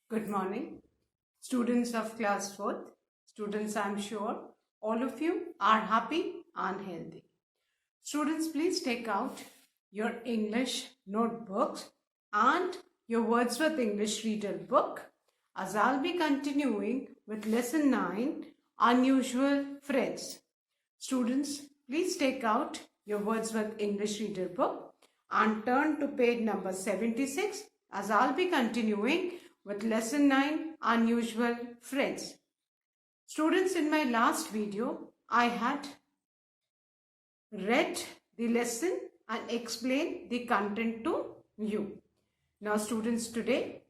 Good morning, students of class 4th. Students, I'm sure all of you are happy and healthy. Students, please take out your English notebooks and your Wordsworth English Reader book, as I'll be continuing with lesson 9, Unusual Friends. Students, please take out your Wordsworth English Reader book and turn to page number 76, as I'll be continuing with lesson 9, Unusual Friends. Students, in my last video, I had read the lesson and explained the content to you. Now, students, today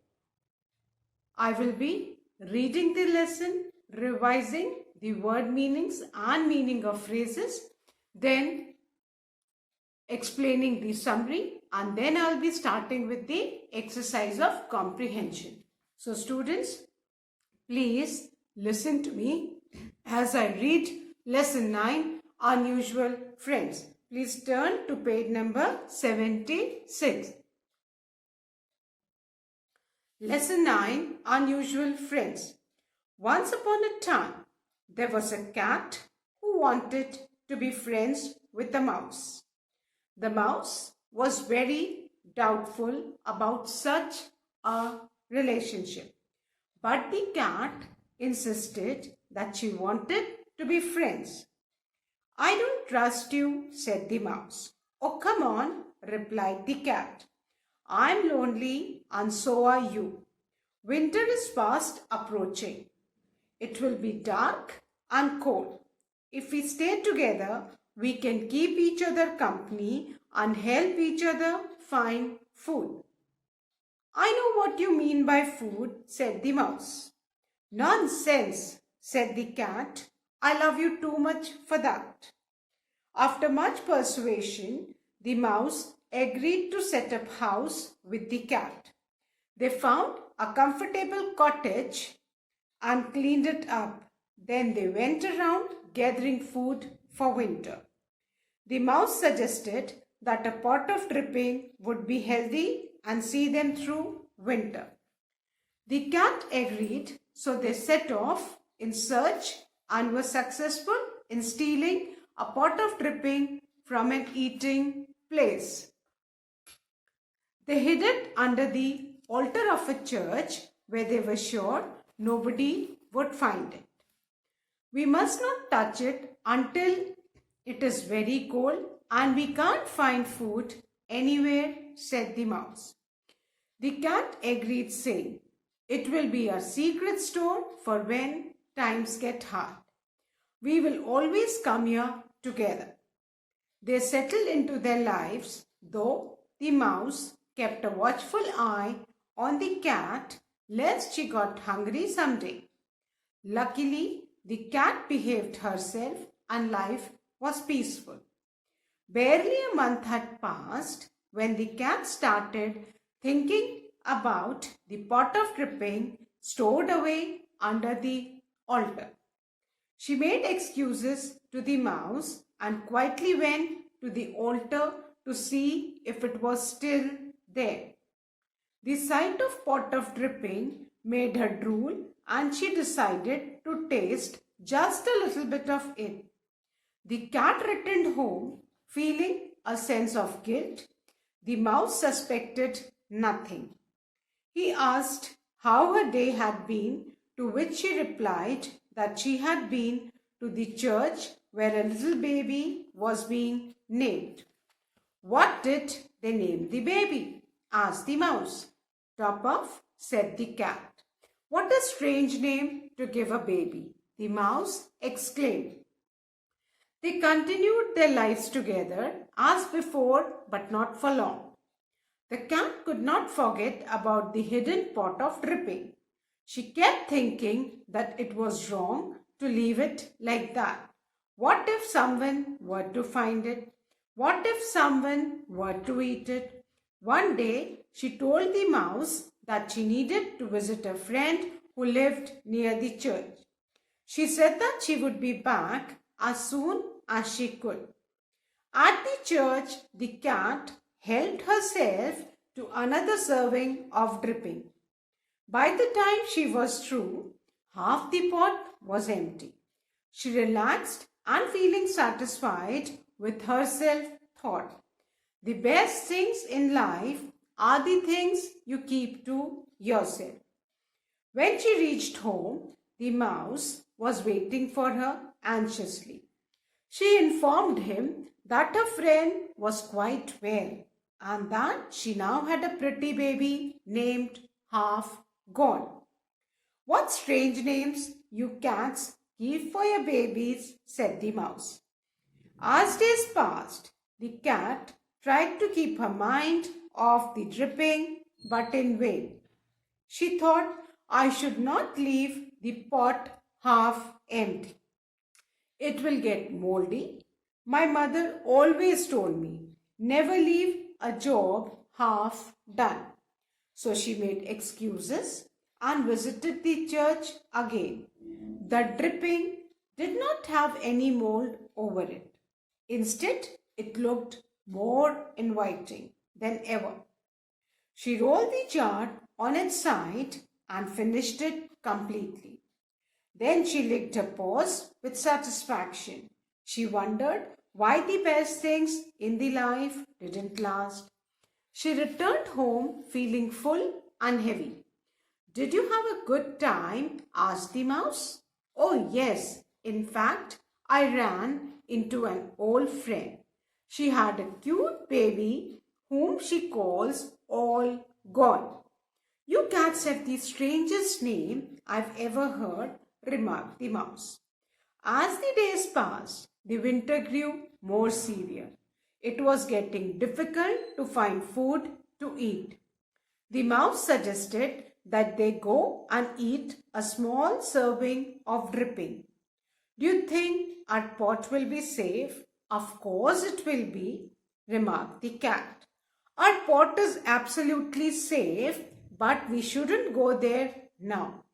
I will be reading the lesson, revising the word meanings and meaning of phrases, then explaining the summary, and then I'll be starting with the exercise of comprehension. So students, please listen to me as I read lesson 9, Unusual Friends. Please turn to page number 76. Lesson 9, Unusual Friends. Once upon a time, there was a cat who wanted to be friends with a mouse. The mouse was very doubtful about such a relationship, but the cat insisted that she wanted to be friends. "I don't trust you," said the mouse. "Oh, come on," replied the cat. "I'm lonely and so are you. Winter is fast approaching. It will be dark and cold. If we stay together, we can keep each other company and help each other find food." "I know what you mean by food," said the mouse. "Nonsense," said the cat. "I love you too much for that." After much persuasion, the mouse agreed to set up house with the cat. They found a comfortable cottage and cleaned it up. Then they went around gathering food for winter. The mouse suggested that a pot of dripping would be healthy and see them through winter. The cat agreed, so they set off in search and were successful in stealing a pot of dripping from an eating place. They hid it under the altar of a church where they were sure nobody would find it. "We must not touch it until it is very cold and we can't find food anywhere," said the mouse. The cat agreed, saying, "It will be our secret store for when times get hard. We will always come here together." They settled into their lives, though the mouse kept a watchful eye on the cat lest she got hungry someday. Luckily, the cat behaved herself and life was peaceful. Barely a month had passed when the cat started thinking about the pot of dripping stored away under the altar. She made excuses to the mouse and quietly went to the altar to see if it was still there. The sight of pot of dripping made her drool and she decided to taste just a little bit of it. The cat returned home feeling a sense of guilt. The mouse suspected nothing. He asked how her day had been, to which she replied that she had been to the church where a little baby was being named. "What did they name the baby?" asked the mouse. "Top off," said the cat. "What a strange name to give a baby," the mouse exclaimed. They continued their lives together as before, but not for long. The cat could not forget about the hidden pot of dripping. She kept thinking that it was wrong to leave it like that. What if someone were to find it? What if someone were to eat it? One day, she told the mouse that she needed to visit a friend who lived near the church. She said that she would be back as soon as she could. At the church, the cat helped herself to another serving of dripping. By the time she was through, half the pot was empty. She relaxed and feeling satisfied with herself thought, the best things in life are the things you keep to yourself. When she reached home, the mouse was waiting for her anxiously. She informed him that her friend was quite well and that she now had a pretty baby named Half Gone. What strange names you cats give for your babies, said the mouse. As days passed, the cat tried to keep her mind off the dripping, but in vain. She thought, I should not leave the pot half empty. It will get moldy. My mother always told me, never leave a job half done. So she made excuses and visited the church again. The dripping did not have any mold over it. Instead, it looked more inviting than ever. She rolled the jar on its side and finished it completely. Then she licked her paws with satisfaction. She wondered why the best things in the life didn't last. She returned home feeling full and heavy. Did you have a good time? Asked the mouse. Oh, yes. In fact, I ran into an old friend. She had a cute baby whom she calls All Gone. You cats have the strangest name I've ever heard, remarked the mouse. As the days passed, the winter grew more severe. It was getting difficult to find food to eat. The mouse suggested that they go and eat a small serving of dripping. Do you think our pot will be safe? Of course it will be, remarked the cat. Our pot is absolutely safe, but we shouldn't go there now.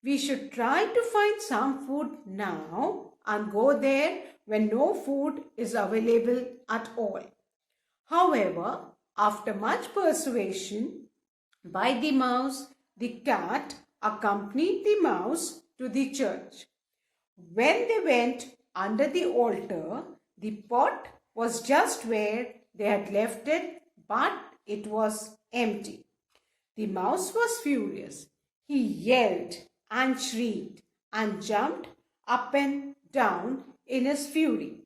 We should try to find some food now and go there when no food is available at all. However, after much persuasion by the mouse, the cat accompanied the mouse to the church. When they went under the altar, the pot was just where they had left it, but it was empty. The mouse was furious. He yelled and shrieked and jumped up and down in his fury.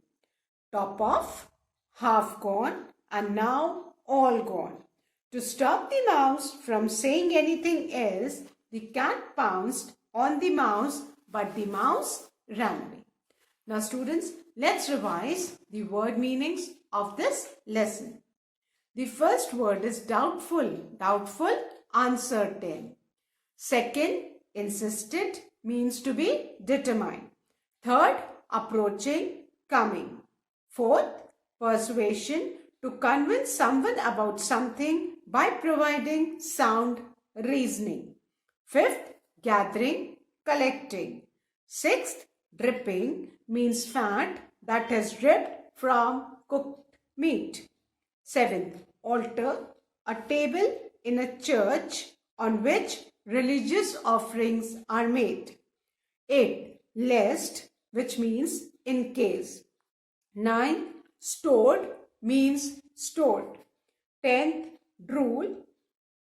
Top off, half gone, and now all gone. To stop the mouse from saying anything else, the cat pounced on the mouse, but the mouse ran away. Now students, let's revise the word meanings of this lesson. The first word is doubtful. Doubtful, uncertain. Second, insisted means to be determined. Third, approaching, coming. Fourth, persuasion, to convince someone about something by providing sound reasoning. Fifth, gathering, collecting. Sixth, dripping means fat that has dripped from cooked meat. Seventh, altar, a table in a church on which religious offerings are made. Eighth, lest, which means in case. Ninth, stored means stored. 10th, drool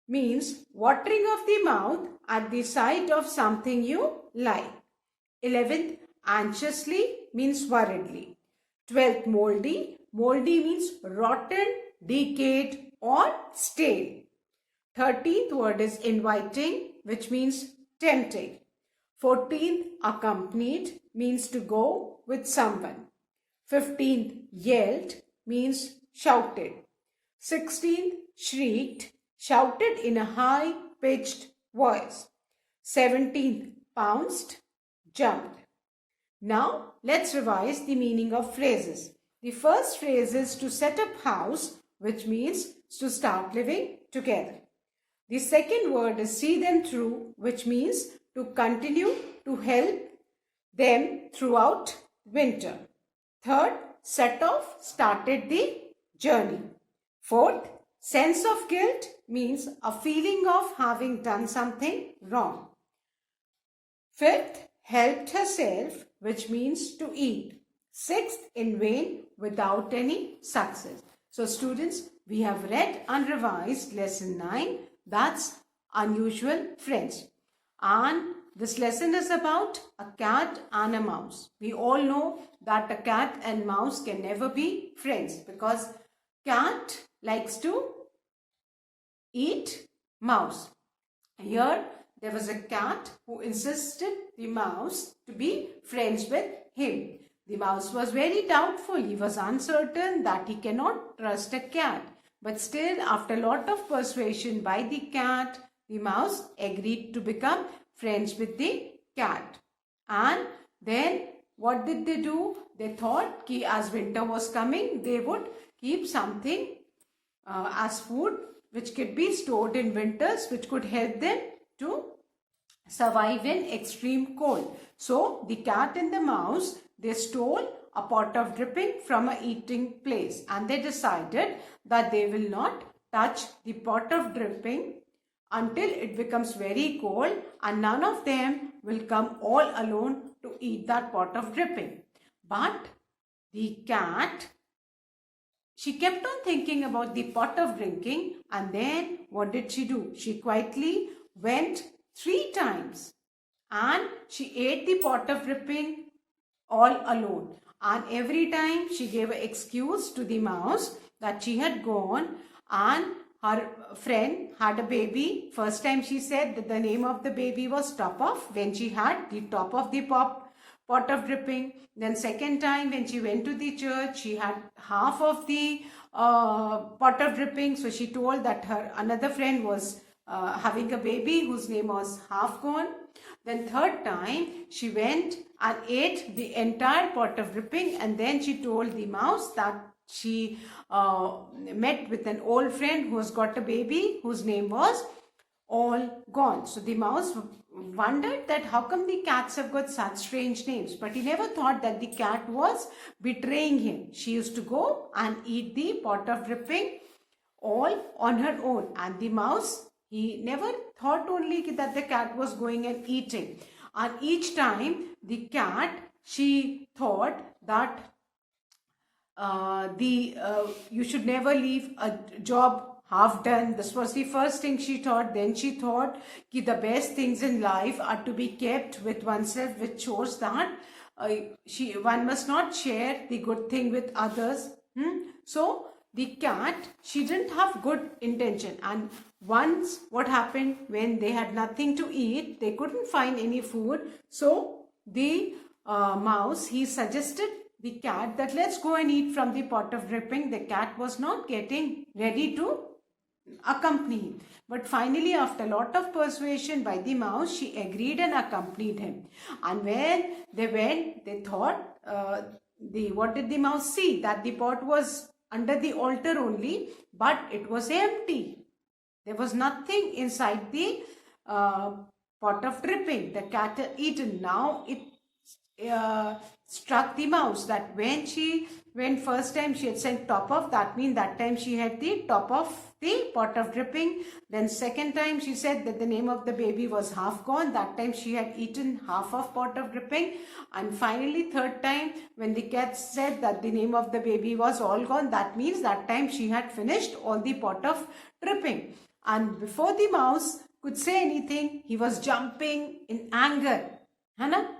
means watering of the mouth at the sight of something you like. 11th, anxiously means worriedly. 12th, moldy. Moldy means rotten, decayed or stale. 13th word is inviting, which means tempting. 14th, accompanied means to go with someone. 15th, yelled means shouted. 16th, shrieked, shouted in a high-pitched voice. 17th, pounced, jumped. Now, let's revise the meaning of phrases. The first phrase is to set up house, which means to start living together. The second word is see them through, which means to continue to help them throughout winter. Third, set off, started the journey. Fourth, Sense of guilt means a feeling of having done something wrong. Fifth, helped herself, which means to eat. Sixth, in vain, without any success. So students, we have read and revised lesson 9. That's unusual friends. And this lesson is about a cat and a mouse. We all know that a cat and mouse can never be friends because cat likes to eat mouse. Here there was a cat who insisted the mouse to be friends with him. The mouse was very doubtful. He was uncertain that he cannot trust a cat. But still, after a lot of persuasion by the cat, the mouse agreed to become friends with the cat. And then what did they do? They thought that as winter was coming, they would keep something as food which could be stored in winters, which could help them to survive in extreme cold. So the cat and the mouse, they stole a pot of dripping from a eating place, and they decided that they will not touch the pot of dripping until it becomes very cold, and none of them will come all alone to eat that pot of dripping. But the cat, she kept on thinking about the pot of drinking, and then what did she do? She quietly went 3 times and she ate the pot of dripping all alone. And every time she gave an excuse to the mouse that she had gone and her friend had a baby. First time she said that the name of the baby was Top Off when she had the top of the pot of dripping. Then second time when she went to the church, she had half of the pot of dripping. So she told that her another friend was having a baby whose name was Half Gone. Then third time she went and ate the entire pot of dripping, and then she told the mouse that she met with an old friend who has got a baby whose name was All Gone. So the mouse wondered that how come the cats have got such strange names, but he never thought that the cat was betraying him. She used to go and eat the pot of dripping all on her own, and the mouse, he never thought only that the cat was going and eating. And each time the cat, she thought that you should never leave a job half done. This was the first thing she thought. Then she thought that the best things in life are to be kept with oneself, which shows that one must not share the good thing with others. So the cat, she didn't have good intention, and once what happened, when they had nothing to eat, they couldn't find any food. So the mouse, he suggested the cat that let's go and eat from the pot of dripping. The cat was not getting ready to accompany him, but finally after a lot of persuasion by the mouse, she agreed and accompanied him. And when they went, they thought what did the mouse see? That the pot was under the altar only, but it was empty. There was nothing inside the pot of dripping. The cat had eaten. Now it struck the mouse that when first time she had said top of, that means that time she had the top of the pot of dripping. Then second time she said that the name of the baby was Half Gone. That time she had eaten half of pot of dripping. And finally third time when the cat said that the name of the baby was All Gone, that means that time she had finished all the pot of dripping. And before the mouse could say anything, he was jumping in anger. Hannah?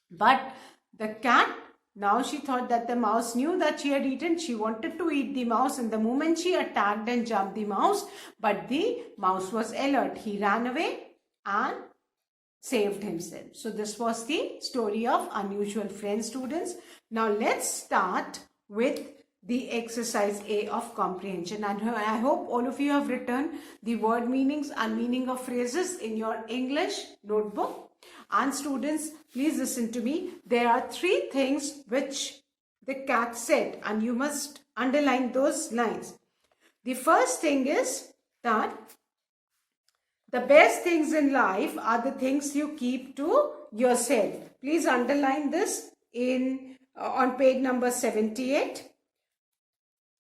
But the cat, now she thought that the mouse knew that she had eaten. She wanted to eat the mouse, and the moment she attacked and jumped the mouse, but the mouse was alert. He ran away and saved himself. So this was the story of Unusual Friends, students. Now let's start with the exercise A of comprehension, and I hope all of you have written the word meanings and meaning of phrases in your English notebook. And students, please listen to me. There are 3 things which the cat said, and you must underline those lines. The first thing is that the best things in life are the things you keep to yourself. Please underline this on page number 78.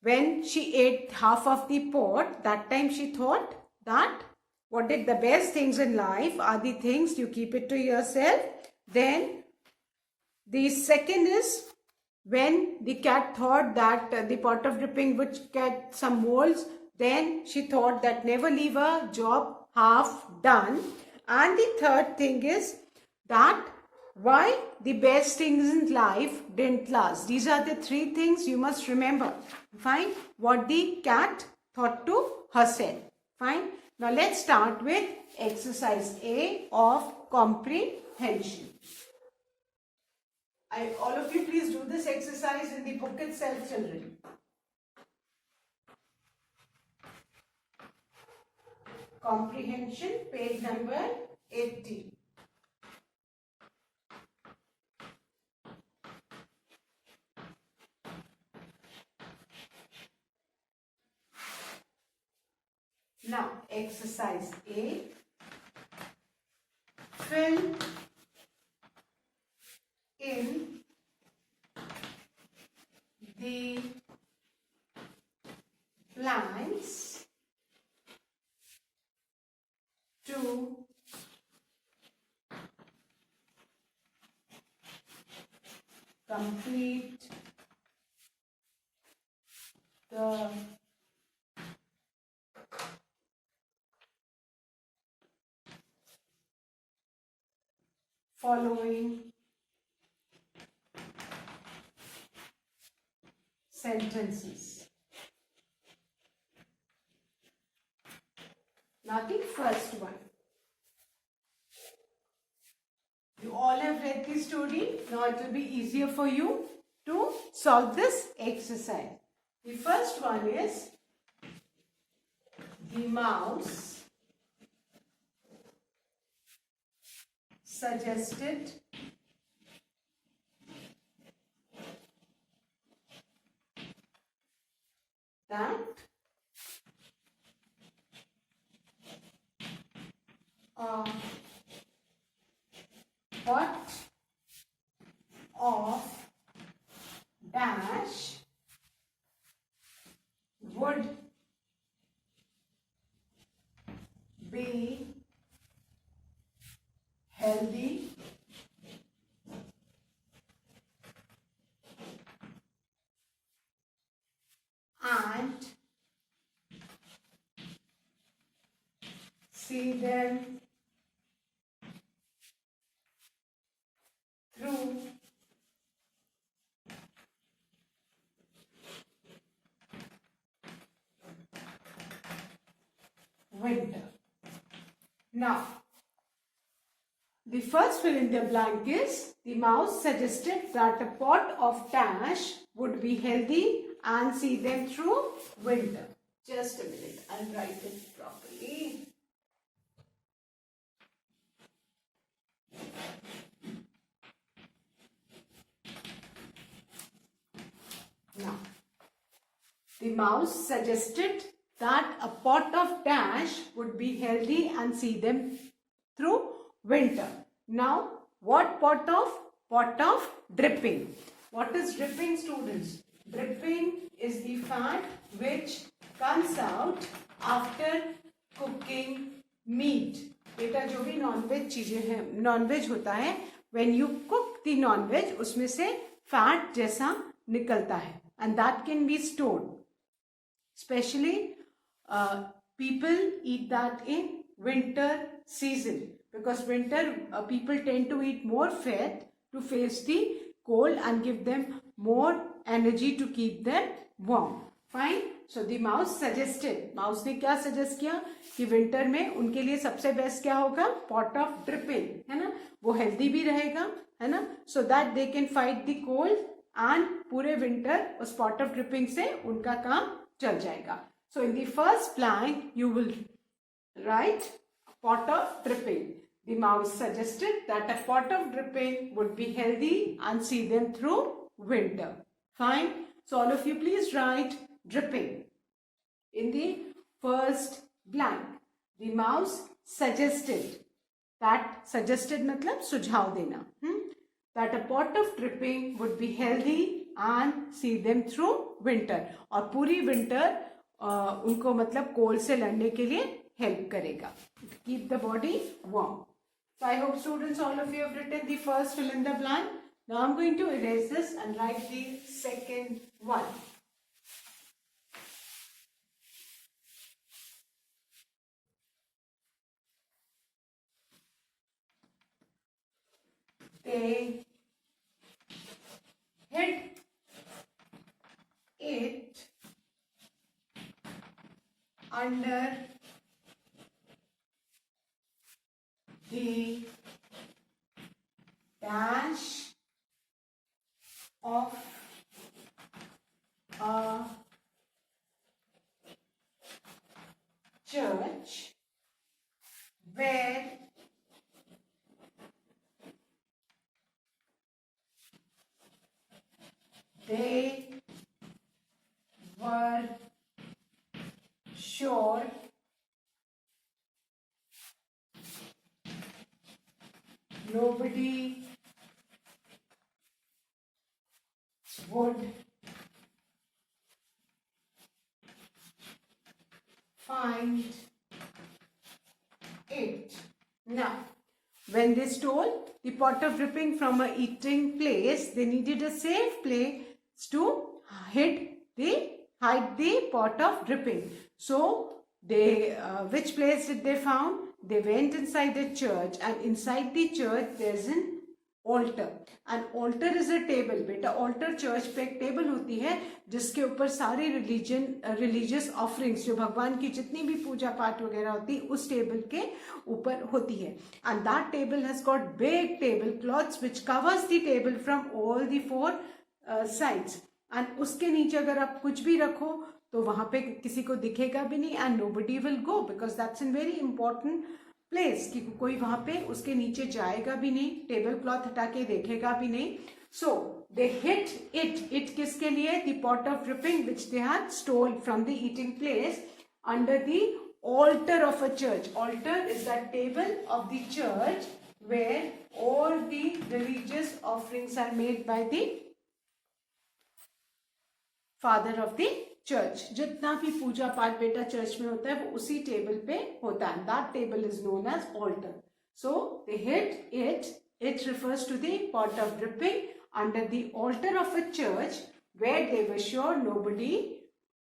when she ate half of the pot, that time she thought that what did the best things in life are the things you keep it to yourself. Then the second is when the cat thought that the pot of dripping would get some molds, then she thought that never leave a job half done. And the third thing is that why the best things in life didn't last. These are the three things you must remember. Fine. What the cat thought to herself. Fine. Now let's start with exercise A of comprehension. All of you please do this exercise in the book itself, children. Comprehension, page number 80. Now, exercise A. Fill in the blanks to complete the following sentences. Now the first one. You all have read the story. Now it will be easier for you to solve this exercise. The first one is the mouse suggested that a pot of dash would be healthy and see them through winter. Now, the first fill in the blank is the mouse suggested that a pot of dash would be healthy and see them through winter. Just a minute, I'll write it properly. Now, the mouse suggested that a pot of dash would be healthy and see them through winter. Now, what pot of? Pot of dripping. What is dripping, students? Dripping is the fat which comes out after cooking meat. बेटा जो भी nonveg चीजें हैं, nonveg होता है, when you cook the non-veg, उसमें से fat जैसा निकलता है, and that can be stored. Especially people eat that in winter season, because winter people tend to eat more fat to face the cold and give them more energy to keep them warm. Fine. So the mouse suggested, mouse ने क्या suggest किया कि winter में उनके लिए सबसे best क्या होगा? Pot of dripping, है ना? वो healthy भी रहेगा, है ना? So that they can fight the cold and पूरे winter उस pot of dripping से उनका काम चल जाएगा. So in the first blank you will write pot of dripping. The mouse suggested that a pot of dripping would be healthy and see them through winter. Fine. So all of you please write dripping in the first blank. The mouse suggested, that suggested मतलब सुझाव देना, that a pot of dripping would be healthy and see them through winter. और पूरी winter उनको मतलब cold से लड़ने के लिए help करेगा. Keep the body warm. So I hope students, all of you have written the first fill in the blank. Now I'm going to erase this and write the second one. They hid it under the dash of a church where they were sure nobody would find it. Now, when they stole the pot of dripping from a eating place, they needed a safe place to hide the pot of dripping. So, they which place did they found? They went inside the church, and inside the church there's an altar. An altar is a table. बेटा altar church पे एक table होती है जिसके ऊपर सारी religious offerings जो भगवान की जितनी भी पूजा पाठ वगैरह होती है उस टेबल के ऊपर होती है. And that table has got big tablecloths which covers the table from all the four sides. And उसके नीचे अगर आप कुछ भी रखो तो वहाँ पे किसी को दिखेगा भी नहीं, and nobody will go because that's a very important place कि कोई वहाँ पे उसके नीचे जाएगा भी नहीं, टेबल क्लॉथ हटा के देखेगा भी नहीं. So they hid it किसके लिए? The pot of dripping which they had stole from the eating place under the altar of a church. Altar is that table of the church where all the religious offerings are made by the father of the church. जितना भी पूजा पाठ बेटा church में होता है वो उसी table पे होता है. That table is known as altar. So they hid it. It refers to the pot of dripping under the altar of a church where they were sure nobody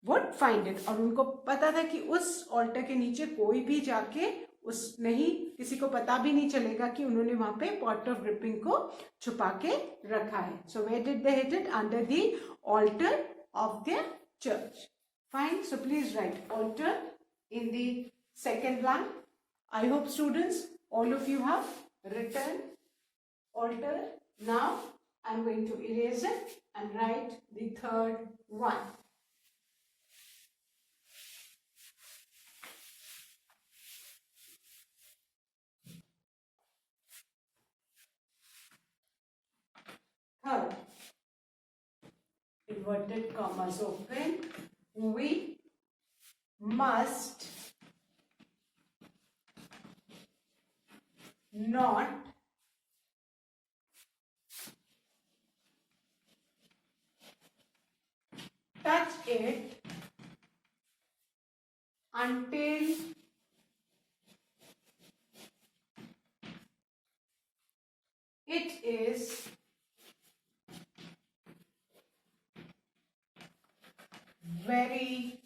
would find it. और उनको पता था कि उस altar के नीचे कोई भी जाके उस नहीं किसी को पता भी नहीं चलेगा कि उन्होंने वहां पे pot of dripping को छुपा के रखा है. So where did they hid it? Under the altar of their church. Fine. So please write altar in the second blank. I hope students, all of you have written altar. Now I'm going to erase it and write the third one. Third. Inverted commas open. We must not touch it until it is very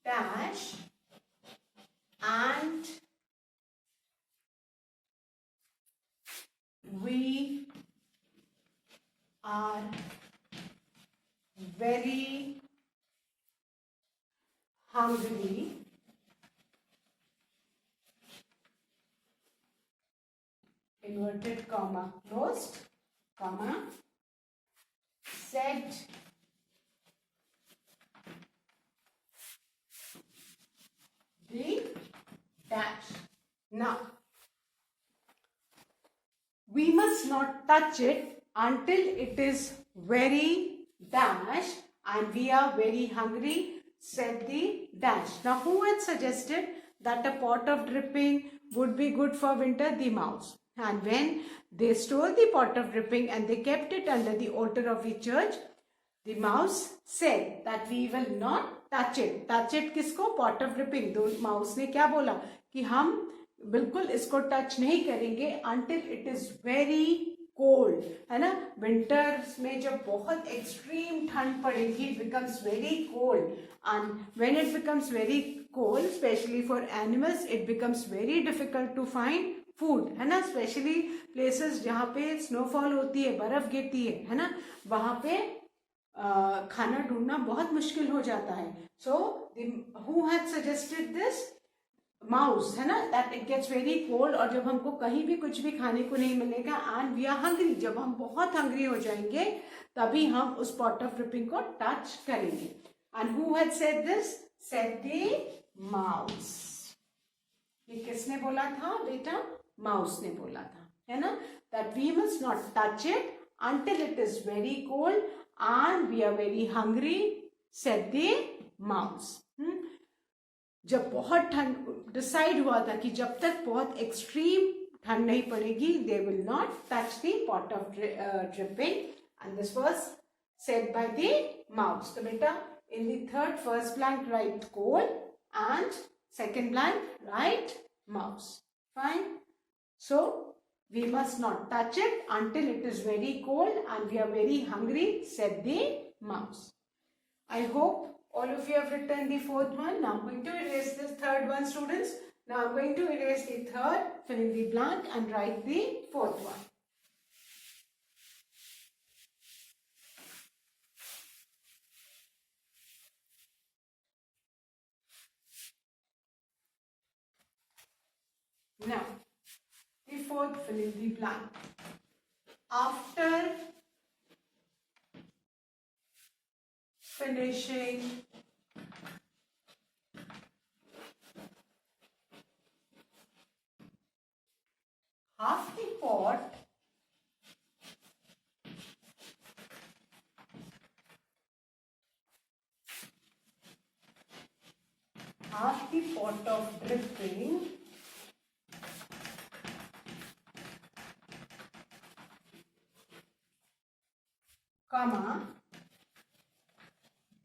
dash and we are very hungry inverted comma closed comma said the dash. Now we must not touch it until it is very dash and we are very hungry, said the dash. Now who had suggested that a pot of dripping would be good for winter? The mouse. And when they stole the pot of dripping and they kept it under the altar of the church, the mouse said that we will not touch it. Touch it किसको? Pot of dripping. दो mouse ने क्या बोला कि हम बिल्कुल इसको touch नहीं करेंगे until it is very cold, है ना? Winters में जब बहुत extreme ठंड पड़ेगी, it becomes very cold, and when it becomes very cold, especially for animals, it becomes very difficult to find food, है ना? स्पेशली प्लेसेस जहाँ पे स्नोफॉल होती है, बर्फ गिरती है ना? वहाँ पे खाना ढूंढना बहुत मुश्किल हो जाता है. So who had suggested this? Mouse, है ना? That it gets very cold, और जब हमको कहीं भी कुछ भी खाने को नहीं मिलेगा एंड वी आर हंग्री, जब हम बहुत हंग्री हो जाएंगे तभी हम उस पॉट ऑफ ड्रिपिंग को टच करेंगे. And who had said this? Said the mouse. ये किसने बोला था बेटा? माउस ने बोला था, है ना? That we must not touch it until it is very cold and we are very hungry, said the mouse. जब बहुत ठंड डिसाइड हुआ था कि जब तक बहुत एक्सट्रीम ठंड नहीं पड़ेगी, they will not touch the pot of dripping, and this was said by the mouse. तो बेटा in the first blank write cold and second blank write mouse. Fine. So we must not touch it until it is very cold and we are very hungry, said the mouse. I hope all of you have written the fourth one. Now I'm going to erase this third one, students. Now I'm going to erase the third, fill in the blank and write the fourth one. Now, the fourth, fill in the blank. After finishing half the pot of dripping, comma,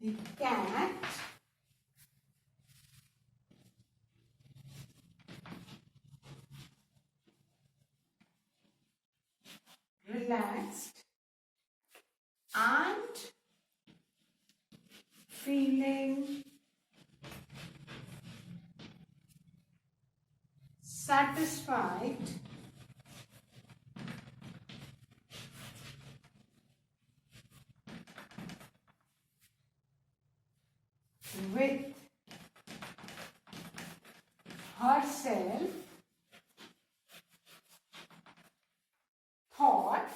the cat relaxed and feeling satisfied with herself, thought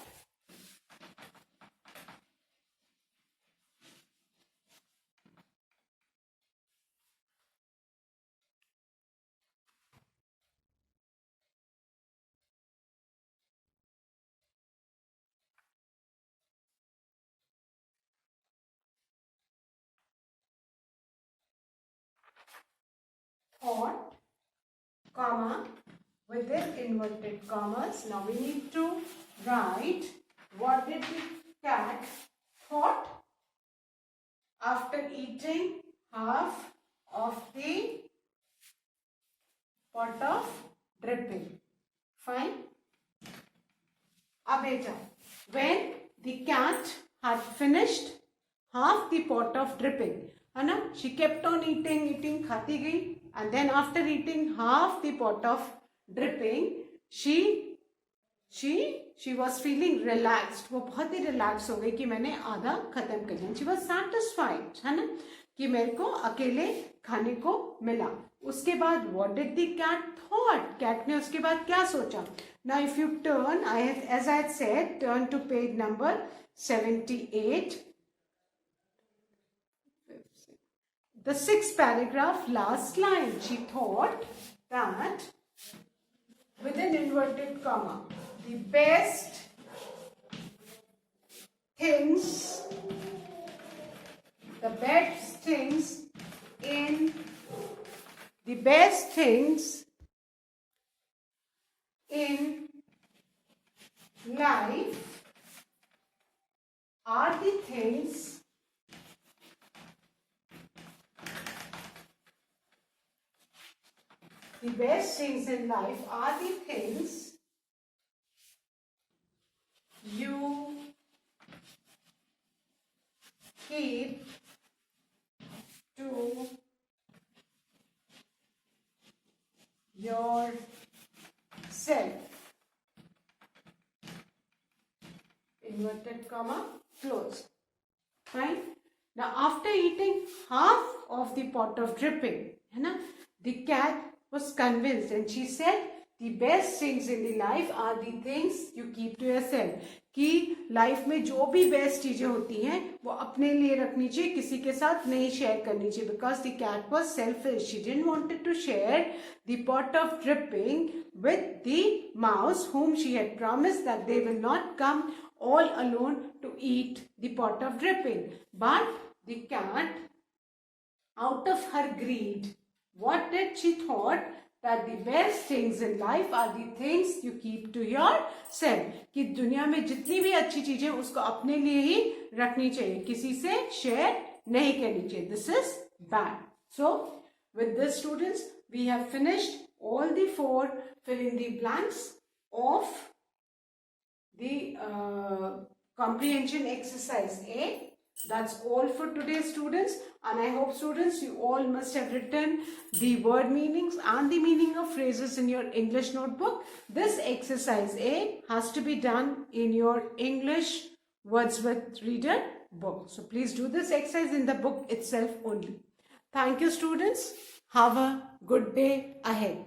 thought, comma, within inverted commas. Now we need to write what did the cat thought after eating half of the pot of dripping. Fine. Abeta, when the cat had finished half the pot of dripping, है ना? She kept on eating, खाती गई, and then after eating half the pot of dripping, she was feeling relaxed. वो बहुत ही relaxed हो गई कि मैंने आधा खत्म कर लिया. She was satisfied, है ना, कि मेरे को अकेले खाने को मिला. उसके बाद what did the cat thought? Cat ने उसके बाद क्या सोचा? Now if you turn, as I had said, turn to page number 78. The sixth paragraph, last line. She thought that, with an inverted comma, the best things in life are the things the best things in life are the things you keep to yourself. Inverted comma, closed. Fine. Now, after eating half of the pot of dripping, the cat was convinced and she said, the best things in the life are the things you keep to yourself. कि life में जो भी best चीजें होती हैं वो अपने लिए रखनी चाहिए, किसी के साथ नहीं शेयर करनी चाहिए. Because the cat was selfish. She didn't wanted to share the pot of dripping with the mouse whom she had promised that they will not come all alone to eat the pot of dripping. But the cat, out of her greed, what did she thought? That the best things in life are the things you keep to yourself. कि दुनिया में जितनी भी अच्छी चीजें उसको अपने लिए ही रखनी चाहिए, किसी से शेयर नहीं करनी चाहिए. This is bad. So with this, students, we have finished all the 4 fill in the blanks of the comprehension exercise A. That's all for today, students, and I hope, students, you all must have written the word meanings and the meaning of phrases in your English notebook. This exercise A has to be done in your English Wordsworth Reader book. So please do this exercise in the book itself only. Thank you, students. Have a good day ahead.